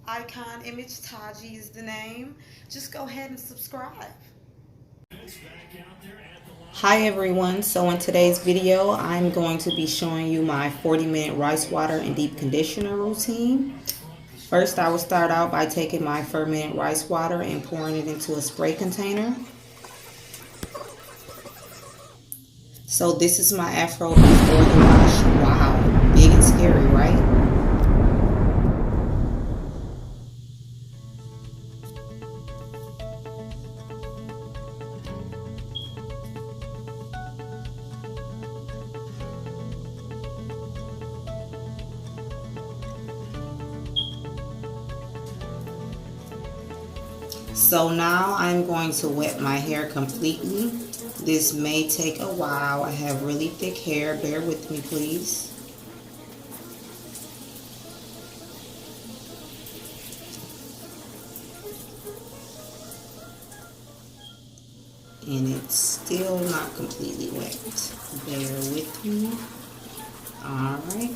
iconimagetaji is the name. Just go ahead and subscribe. Hi everyone, so in today's video I'm going to be showing you my 40-minute rice water and deep conditioner routine. First, I will start out by taking my fermented rice water and pouring it into a spray container. So this is my afro before the wash. Wow, big and scary, right? So now I'm going to wet my hair completely. This may take a while. I have really thick hair. Bear with me, please. And it's still not completely wet. Bear with me. Alright.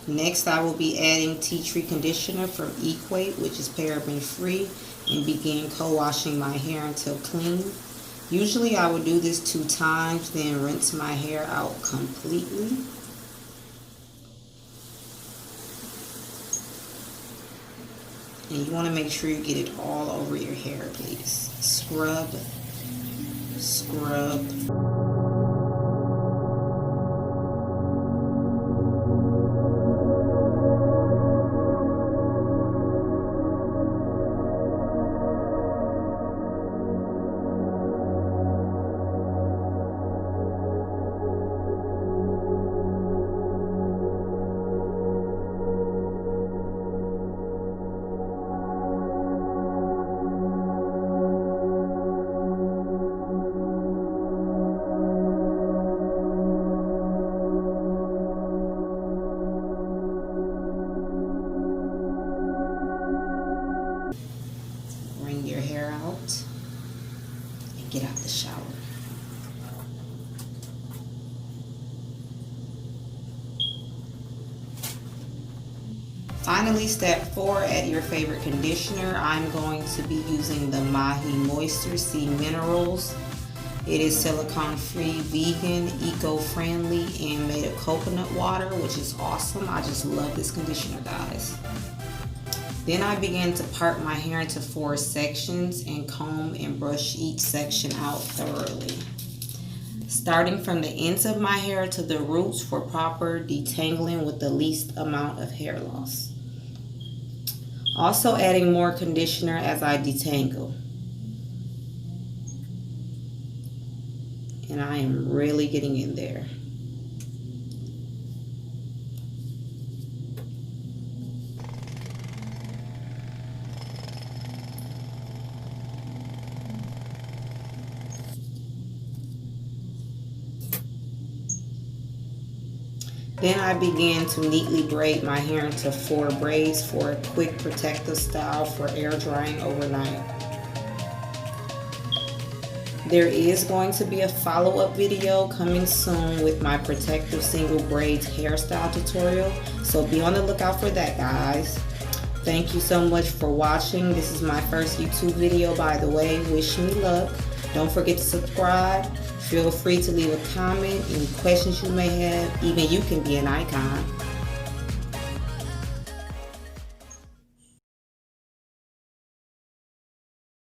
Next, I will be adding tea tree conditioner from Equate, which is paraben free, and begin co-washing my hair until clean. Usually I would do this 2 times, then rinse my hair out completely. And you want to make sure you get it all over your hair, please. Scrub, scrub. Get out the shower. Finally, step 4, add your favorite conditioner. I'm going to be using the Mahi Moisture Sea Minerals. It is silicone free, vegan, eco-friendly, and made of coconut water, which is awesome. I just love this conditioner, guys. Then I began to part my hair into 4 sections and comb and brush each section out thoroughly. Starting from the ends of my hair to the roots for proper detangling with the least amount of hair loss. Also adding more conditioner as I detangle. And I am really getting in there. Then I began to neatly braid my hair into 4 braids for a quick protective style for air drying overnight. There is going to be a follow-up video coming soon with my protective single braids hairstyle tutorial, so be on the lookout for that, guys. Thank you so much for watching. This is my first YouTube video, by the way. Wish me luck. Don't forget to subscribe. Feel free to leave a comment, any questions you may have. Even you can be an icon.